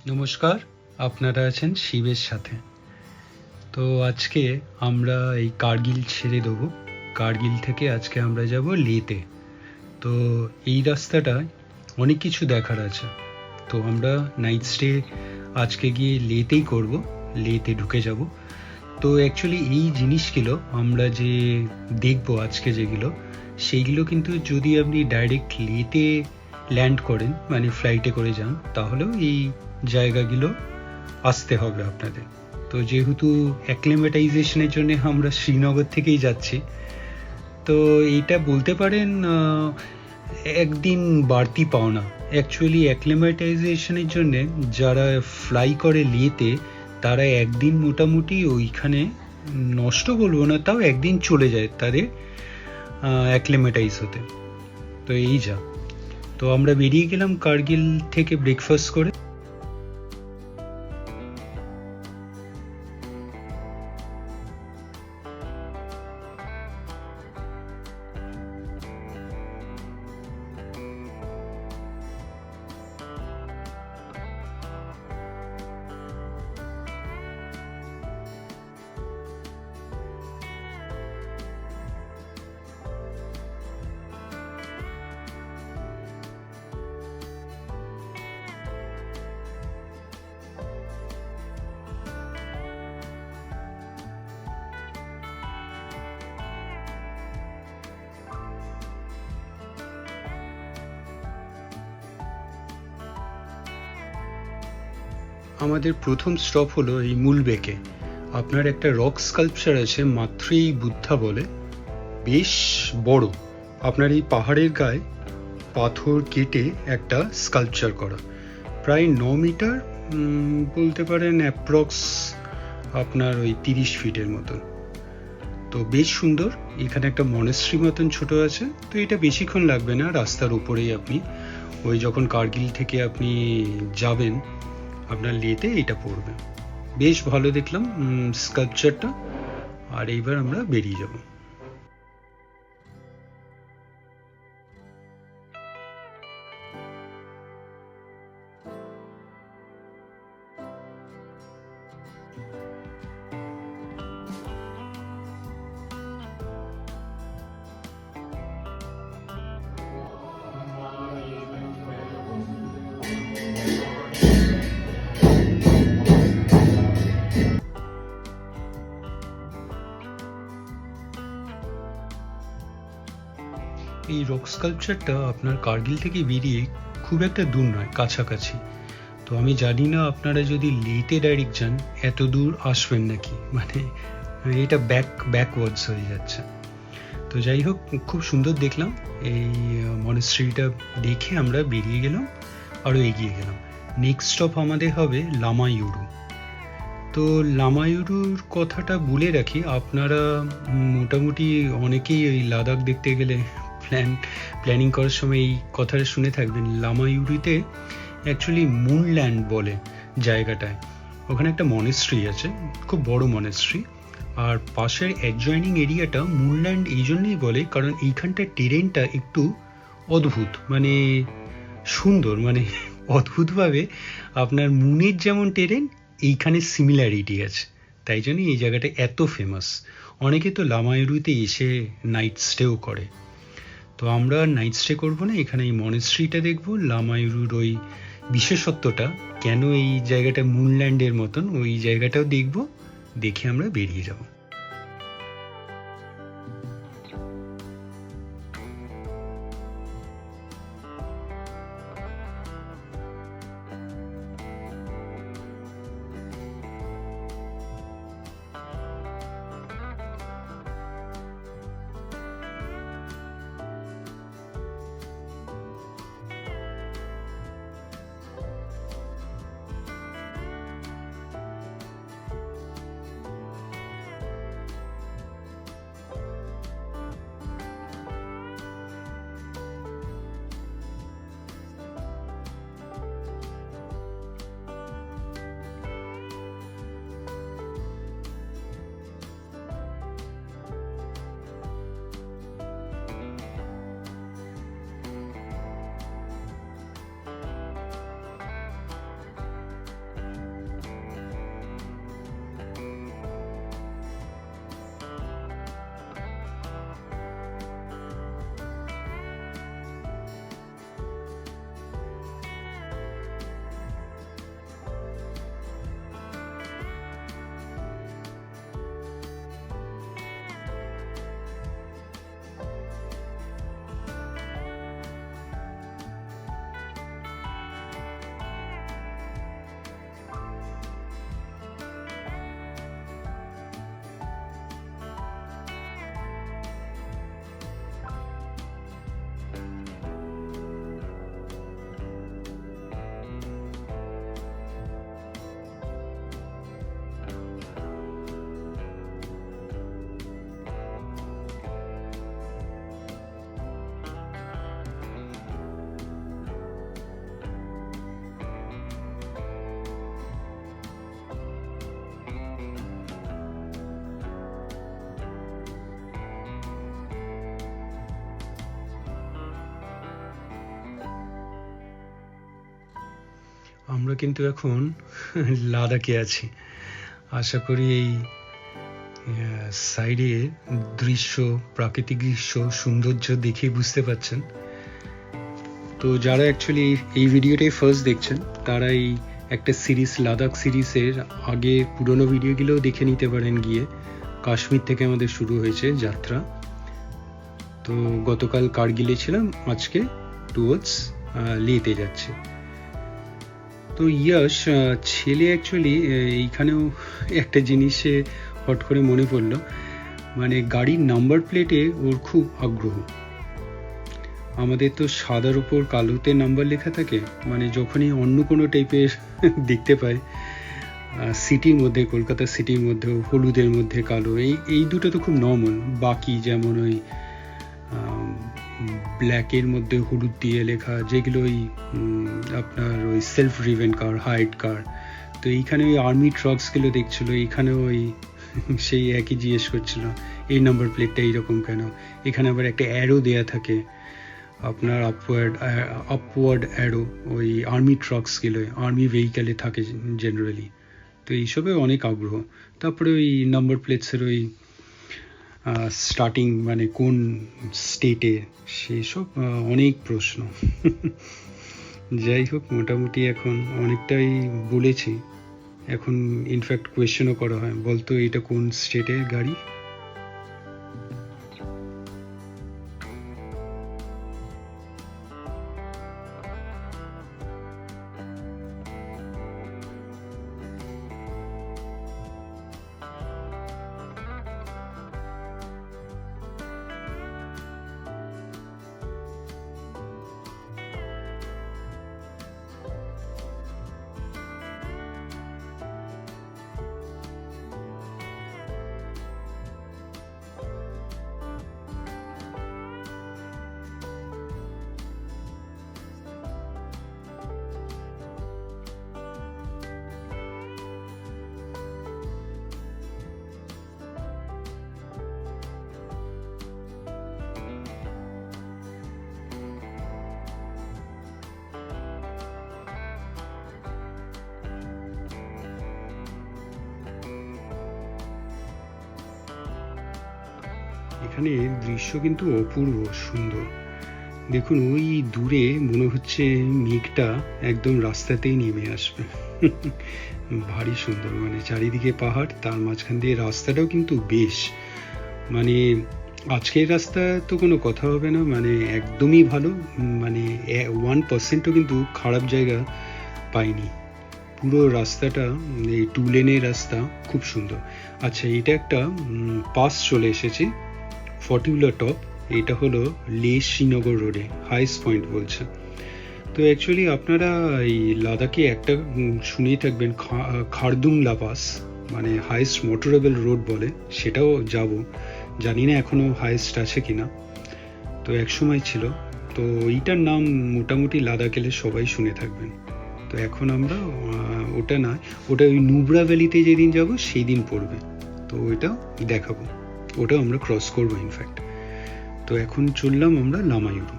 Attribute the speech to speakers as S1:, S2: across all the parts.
S1: নমস্কার, আপনারা আছেন শিবের সাথে। তো আজকে আমরা এই কার্গিল ছেড়ে দেবো। কার্গিল থেকে আজকে আমরা যাব লেতে। তো এই রাস্তাটায় অনেক কিছু দেখার আছে। তো আমরা নাইট স্টে আজকে গিয়ে লেতেই করব, লেতে ঢুকে যাব। তো অ্যাকচুয়ালি এই জিনিসগুলো আমরা যে দেখবো আজকে যেগুলো, সেইগুলো কিন্তু যদি আপনি ডাইরেক্ট লেতে ল্যান্ড করেন, মানে ফ্লাইটে করে যান, তাহলেও এই জায়গাগুলো আসতে হবে আপনাদের। তো যেহেতু অ্যাক্লিমেটাইজেশনের জন্য আমরা শ্রীনগর থেকেই যাচ্ছি, তো এইটা বলতে পারেন একদিন বাড়তি পাওনা। অ্যাকচুয়ালি অ্যাক্লিমেটাইজেশনের জন্য যারা ফ্লাই করে লিয়েতে, তারা একদিন মোটামুটি ওইখানে নষ্ট বলবো না, তাও একদিন চলে যায় তাদের অ্যাক্লিমেটাইজ হতে। তো এই যা, তো আমরা বেরিয়ে গেলাম কার্গিল থেকে ব্রেকফাস্ট করে। আমাদের প্রথম স্টপ হলো এই মুলবেকে। আপনার একটা রক স্কাল্পচার আছে মাতৃ বুদ্ধা বলে, বেশ বড়। আপনার এই পাহাড়ের গায়ে পাথর কেটে একটা স্কাল্পচার করা, প্রায় 9 মিটার, বলতে পারেন অ্যাপ্রক্স আপনার ওই 30 ফিটের মতন। তো বেশ সুন্দর। এখানে একটা মনেস্ট্রি মতন ছোট আছে। তো এটা বেশিক্ষণ লাগবে না, রাস্তার উপরেই আপনি ওই যখন কার্গিল থেকে আপনি যাবেন আপনার লেতে এটা পড়বে। বেশ ভালো দেখলাম স্কাল্পচারটা। আর এইবার আমরা বেরিয়ে যাব। এই রক স্কাল্পচারটা আপনার কার্গিল থেকে বেরিয়ে খুব একটা দূর নয়, কাছাকাছি। তো আমি জানি না আপনারা যদি লেতে ডাইরেক্ট যান এত দূর আসবেন নাকি, মানে এটা ব্যাকওয়ার্ডস হয়ে যাচ্ছে। তো যাই হোক, খুব সুন্দর দেখলাম এই মনেস্ট্রিটা। দেখে আমরা বেরিয়ে গেলাম, আরও এগিয়ে গেলাম। নেক্সট স্টপ আমাদের হবে লামাইউরু। তো লামাইউরুর কথাটা বলে রাখি, আপনারা মোটামুটি অনেকেই ওই লাদাখ দেখতে গেলে প্ল্যানিং করার সময় এই কথাটা শুনে থাকবেন। লামাইউরিতে অ্যাকচুয়ালি মুনল্যান্ড বলে জায়গাটায়। ওখানে একটা মনেস্ট্রি আছে, খুব বড় মনেস্ট্রি। আর পাশের অ্যাডজয়নিং এরিয়াটা মুনল্যান্ড এই জন্যই বলে কারণ এইখানটার টেরেনটা একটু অদ্ভুত, মানে সুন্দর, মানে অদ্ভুতভাবে আপনার মুনের যেমন টেরেন, এইখানে সিমিলারিটি আছে। তাই জন্যই এই জায়গাটা এত ফেমাস। অনেকে তো লামায়ুরুতে এসে নাইট স্টেও করে। তো আমরা নাইট স্টে করবো না, এখানে এই মনেস্ট্রিটা দেখবো, লামায়ুরুর ওই বিশেষত্বটা কেন এই জায়গাটা মুনল্যান্ডের মতন, ওই জায়গাটাও দেখবো। দেখে আমরা বেরিয়ে যাব। আমরা কিন্তু এখন লাদাখে আছি। আশা করি এই সাইডে দৃশ্য, প্রাকৃতিক দৃশ্য, সৌন্দর্য দেখেই বুঝতে পারছেন। তো যারা অ্যাকচুয়ালি এই ভিডিওটাই ফার্স্ট দেখছেন, তারা এই একটা সিরিজ, লাদাখ সিরিজের আগে পুরনো ভিডিওগুলোও দেখে নিতে পারেন গিয়ে। কাশ্মীর থেকে আমাদের শুরু হয়েছে যাত্রা। তো গতকাল কার্গিলে ছিলাম, আজকে টুয়ার্ডস লেতে যাচ্ছে। তো ইয়াশ ছেলে অ্যাকচুয়ালি এইখানেও একটা জিনিসে হট করে মনে পড়লো, মানে গাড়ির নাম্বার প্লেটে ওর খুব আগ্রহ। আমাদের তো সাদার উপর কালোতে নাম্বার লেখা থাকে, মানে যখনই অন্য কোনো টাইপের দেখতে পায়, সিটির মধ্যে, কলকাতা সিটির মধ্যে হলুদের মধ্যে কালো, এই দুটো তো খুব নর্মাল। বাকি যেমন ওই ব্ল্যাকের মধ্যে হলুদ দিয়ে লেখা, যেগুলো ওই আপনার ওই সেলফ ড্রিভেন কার, হাইড কার। তো এইখানে ওই আর্মি ট্রাকসগুলো দেখছিলো, এইখানে ওই সেই একই জিজ্ঞেস করছিল, এই নাম্বার প্লেটটা এইরকম কেন। এখানে আবার একটা অ্যারো দেয়া থাকে আপনার, আপওয়ার্ড অ্যারো, ওই আর্মি ট্রাকসগুলো, আর্মি ভেহিক্যালে থাকে জেনারেলি। তো এইসবে অনেক আগ্রহ। তারপরে ওই নাম্বার প্লেটসের ওই স্টার্টিং, মানে কোন স্টেটে, সেই সব অনেক প্রশ্ন। যাই হোক, মোটামুটি এখন অনেকটাই বলেছি। এখন ইনফ্যাক্ট কোয়েশ্চেনও করা হয়, বলতো এটা কোন স্টেটের গাড়ি। এখানে দৃশ্য কিন্তু অপূর্ব সুন্দর। দেখুন, ওই দূরে মনে হচ্ছে মেঘটা একদম রাস্তাতেই নেমে আসবে। ভারী সুন্দর, মানে চারিদিকে পাহাড়, তার মাঝখান দিয়ে রাস্তাটাও কিন্তু বেশ, মানে আজকের রাস্তা তো কোনো কথা হবে না, মানে একদমই ভালো, মানে 1%ও কিন্তু খারাপ জায়গা পাইনি। পুরো রাস্তাটা এই 2 লেনের রাস্তা, খুব সুন্দর। আচ্ছা, এটা একটা পাস চলে এসেছি, ফটিউলা টপ। এটা হলো লে শ্রীনগর রোডে হাইস্ট পয়েন্ট বলছে। তো অ্যাকচুয়ালি আপনারা এই লাদাখে একটা শুনেই থাকবেন, খারদুংলা পাস, মানে হাইস্ট মোটরেবল রোড বলে, সেটাও যাব। জানি না এখনো হাইস্ট আছে কিনা, তো একসময় ছিল। তো এইটার নাম মোটামুটি লাদাখ এলে সবাই শুনে থাকবেন। তো এখন আমরা ওটা না, ওটা ওই নুব্রা ভ্যালিতে যেদিন যাব সেই দিন পড়বে, তো ওইটা দেখাবো, ওটাও আমরা ক্রস করবো ইনফ্যাক্ট। তো এখন চললাম আমরা লামায়ুরু।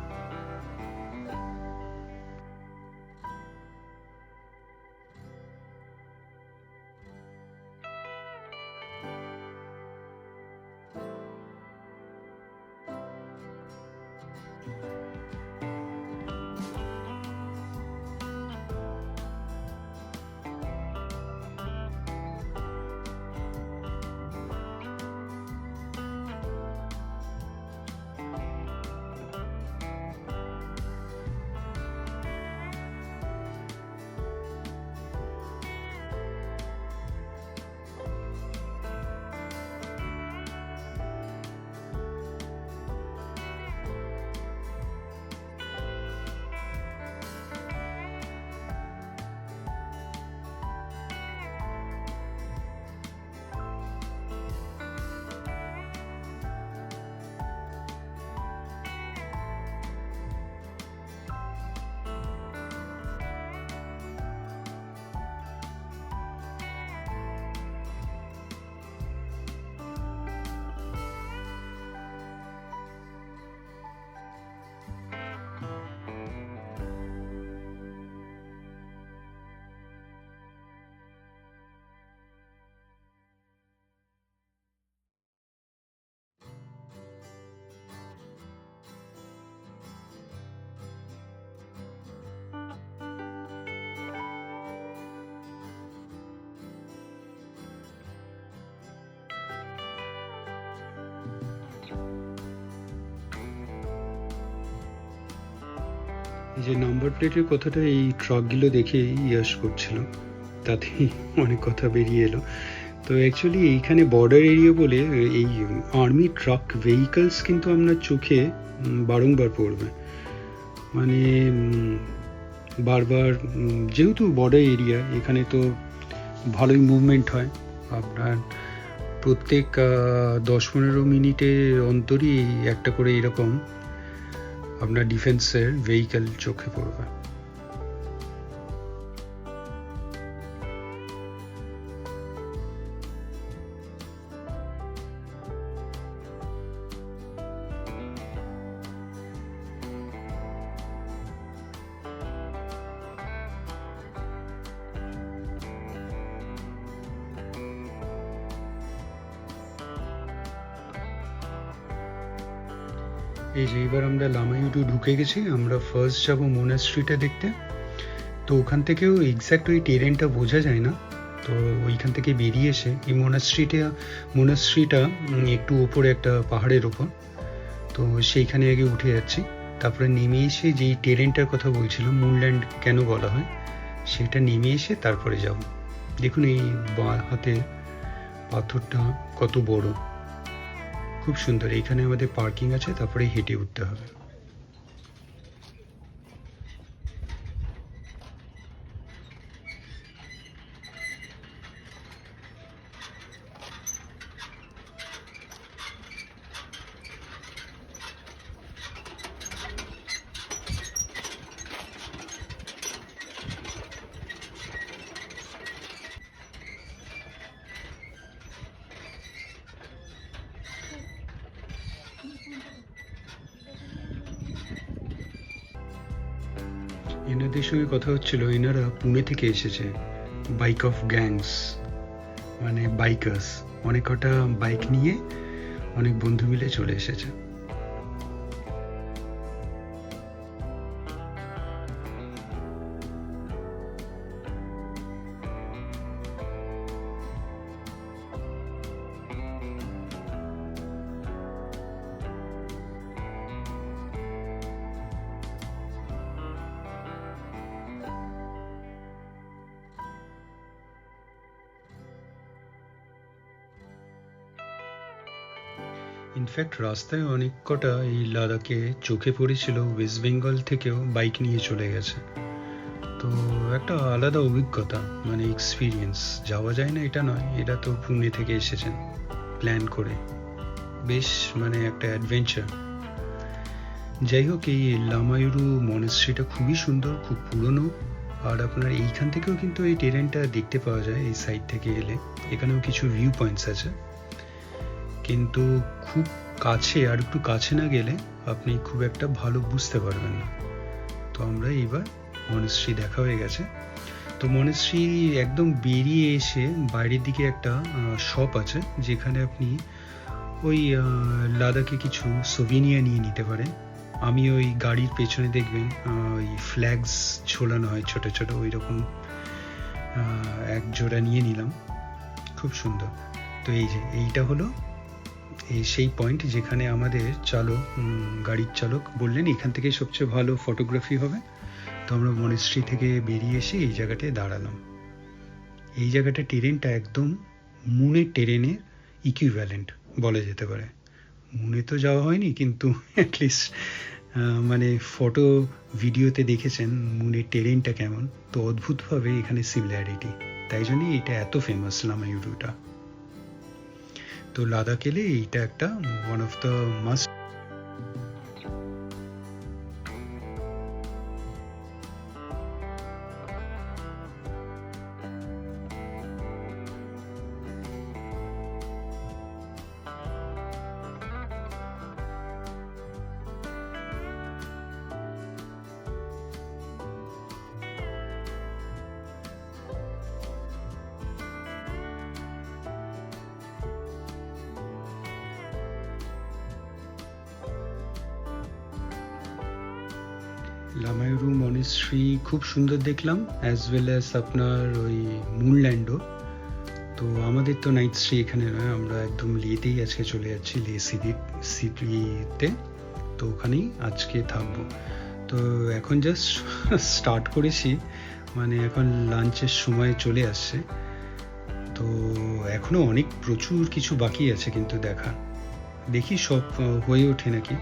S1: এই যে নাম্বার প্লেটের কথাটা এই ট্রাকগুলো দেখে ইয়াস করছিলাম, তাতেই অনেক কথা বেরিয়ে এলো। তো অ্যাকচুয়ালি এইখানে বর্ডার এরিয়া বলে এই আর্মি ট্রাক ভেহিকলস কিন্তু আপনার চোখে বারংবার পড়বে, মানে বারবার, যেহেতু বর্ডার এরিয়া এখানে তো ভালোই মুভমেন্ট হয়। আপনার প্রত্যেক 10-15 মিনিটে অন্তরই একটা করে এরকম আপনার ডিফেন্সের ভেহিকল চোখে পড়বে। এই যে এবার আমরা লামায়ুডু ঢুকে গেছি। আমরা ফার্স্ট যাবো মোনাস্ট্রিটা দেখতে। তো ওখান থেকেও এক্স্যাক্ট ওই টেরেনটা বোঝা যায় না, তো ওইখান থেকে বেরিয়ে এসে এই মোনাস্ট্রিটা একটু ওপরে একটা পাহাড়ের ওপর, তো সেইখানে আগে উঠে যাচ্ছি। তারপরে নেমে এসে যেই টেরেনটার কথা বলছিলাম, মুনল্যান্ড কেন বলা হয়, সেটা নেমে এসে তারপরে যাব। দেখুন এই বাঁ হাতে পাথরটা কত বড়, খুব সুন্দর। এখানে আমাদের পার্কিং আছে, তারপরে হেঁটে উঠতে হবে। এনাদের সঙ্গে কথা হচ্ছিল, এনারা পুনে থেকে এসেছে, বাইক অফ গ্যাংস, মানে বাইকার্স, অনেক কটা বাইক নিয়ে অনেক বন্ধু মিলে চলে এসেছে। ইনফ্যাক্ট রাস্তায় অনেক কটা এই লাদাখে চোখে পড়েছিল ওয়েস্ট বেঙ্গল থেকেও বাইক নিয়ে চলে গেছে। তো একটা আলাদা অভিজ্ঞতা, মানে এক্সপিরিয়েন্স। যাওয়া যায় না এটা নয়, এরা তো পুনে থেকে এসেছেন প্ল্যান করে, বেশ মানে একটা অ্যাডভেঞ্চার। যাই হোক, এই লামায়ুরু মনেস্ট্রিটা খুবই সুন্দর, খুব পুরনো। আর আপনার এইখান থেকেও কিন্তু এই টেরেনটা দেখতে পাওয়া যায় এই সাইড থেকে এলে। এখানেও কিছু ভিউ পয়েন্টস আছে, কিন্তু খুব কাছে, আর একটু কাছে না গেলে আপনি খুব একটা ভালো বুঝতে পারবেন না। তো আমরা এইবার মনেস্ট্রি দেখা হয়ে গেছে। তো মনেস্ট্রি একদম বেরিয়ে এসে বাইরের দিকে একটা শপ আছে, যেখানে আপনি ওই লাদাখে কিছু সোভিনিয়ার নিয়ে নিতে পারেন। আমি ওই গাড়ির পেছনে দেখবেন ওই ফ্ল্যাগস ঝোলানো হয় ছোট ছোট, ওই রকম এক জোড়া নিয়ে নিলাম, খুব সুন্দর। তো এই যে এইটা হলো সেই পয়েন্ট যেখানে আমাদের গাড়ির চালক বললেন এখান থেকে সবচেয়ে ভালো ফটোগ্রাফি হবে। তো আমরা মনেস্ট্রি থেকে বেরিয়ে এসে এই জায়গাটায় দাঁড়ালাম। এই জায়গাটা টেরেনটা একদম মুনের টেরেনের ইকুইভ্যালেন্ট বলা যেতে পারে। মুনে তো যাওয়া হয়নি, কিন্তু অ্যাটলিস্ট মানে ফটো ভিডিওতে দেখেছেন মুনের টেরেনটা কেমন, তো অদ্ভুতভাবে এখানে সিমিলারিটি, তাই জন্যই এটা এত ফেমাস লামায়ুরুটা। তো লাদাখ এলে এইটা একটা one of the must. Lamayuru monastery খুব সুন্দর দেখলাম, অ্যাজ ওয়েল অ্যাজ আপনার ওই মুনল্যান্ডও। তো আমাদের তো নাইট স্টে এখানে নয়, আমরা একদম লেতেই আজকে চলে যাচ্ছি, লে সিটিতে। তো ওখানেই আজকে থাকবো। তো এখন জাস্ট স্টার্ট করেছি, মানে এখন লাঞ্চের সময় চলে আসছে। তো এখনো অনেক প্রচুর কিছু বাকি আছে কিন্তু দেখা, দেখি সব হয়ে ওঠে নাকি।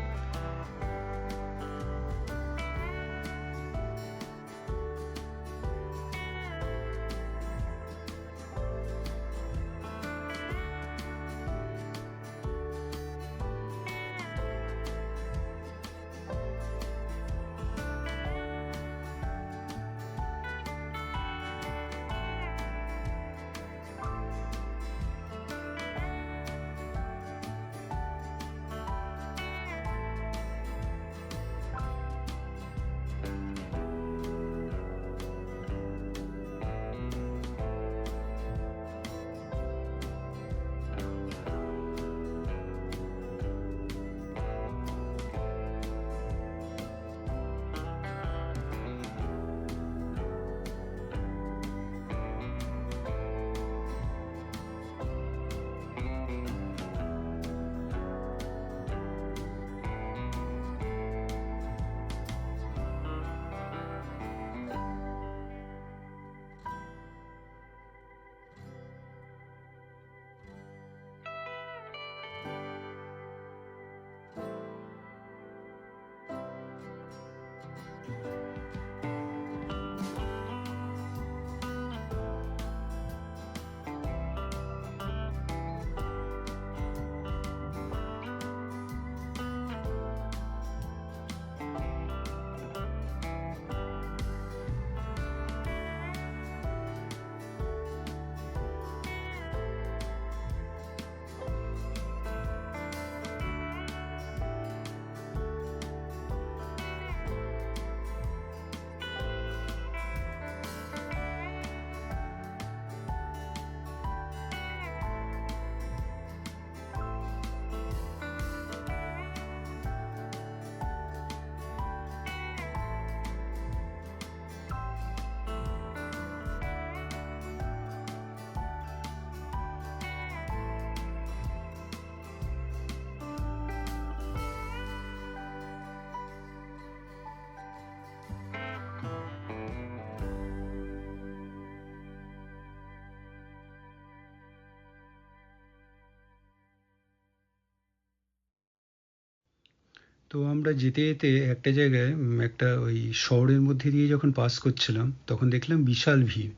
S1: তো আমরা যেতে যেতে একটা জায়গায় একটা ওই শহরের মধ্যে দিয়ে যখন পাস করছিলাম, তখন দেখলাম বিশাল ভিড়।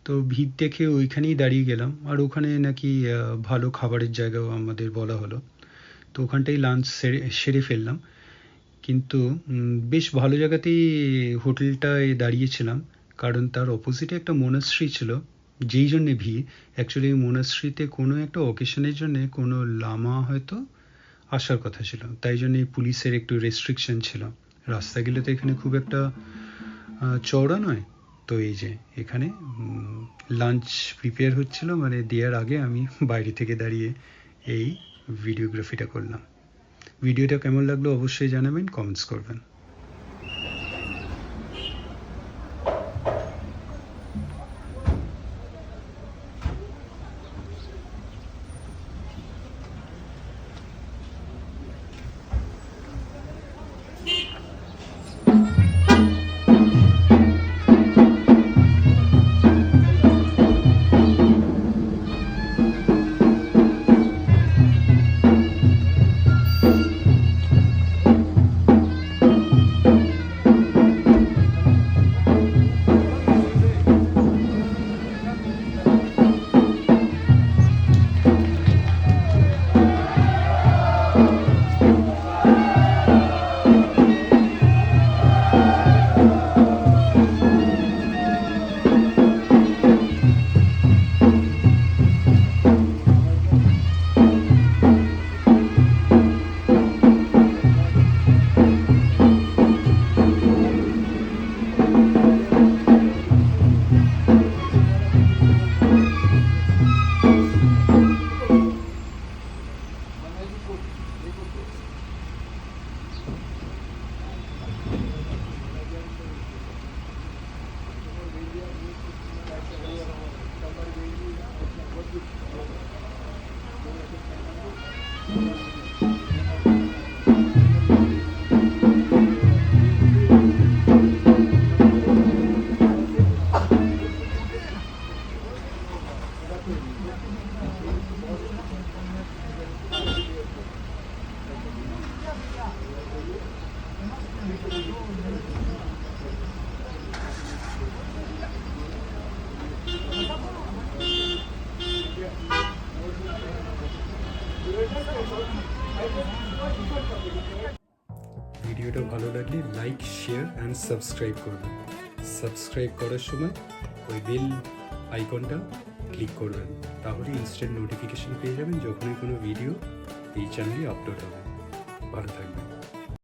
S1: তো ভিড় দেখে ওইখানেই দাঁড়িয়ে গেলাম, আর ওখানে নাকি ভালো খাবারের জায়গাও আমাদের বলা হলো। তো ওখানটাই লাঞ্চ সেরে সেরে ফেললাম। কিন্তু বেশ ভালো জায়গাতেই হোটেলটায় দাঁড়িয়েছিলাম, কারণ তার অপোজিটে একটা মোনাস্ট্রি ছিল। যেই জন্যে ভিড়, অ্যাকচুয়ালি মোনাস্ট্রিতে কোনো একটা অকেশনের জন্যে কোনো লামা হয়তো আসার কথা ছিল, তাই জন্যে পুলিশের একটু রেস্ট্রিকশন ছিল। রাস্তাগুলো তো এখানে খুব একটা চওড়া নয়। তো এই যে এখানে লাঞ্চ প্রিপেয়ার হচ্ছিল, মানে দেওয়ার আগে আমি বাইরে থেকে দাঁড়িয়ে এই ভিডিওগ্রাফিটা করলাম। ভিডিওটা কেমন লাগলো অবশ্যই জানাবেন, কমেন্টস করবেন। ভিডিওটা ভালো লাগলে লাইক, শেয়ার অ্যান্ড সাবস্ক্রাইব করবেন। সাবস্ক্রাইব করার সময় ওই বেল আইকনটা ক্লিক করবেন, তাহলে ইনস্ট্যান্ট নোটিফিকেশন পেয়ে যাবেন যখনই কোনো ভিডিও এই চ্যানেলে আপলোড হবে। ভালো থাকবেন।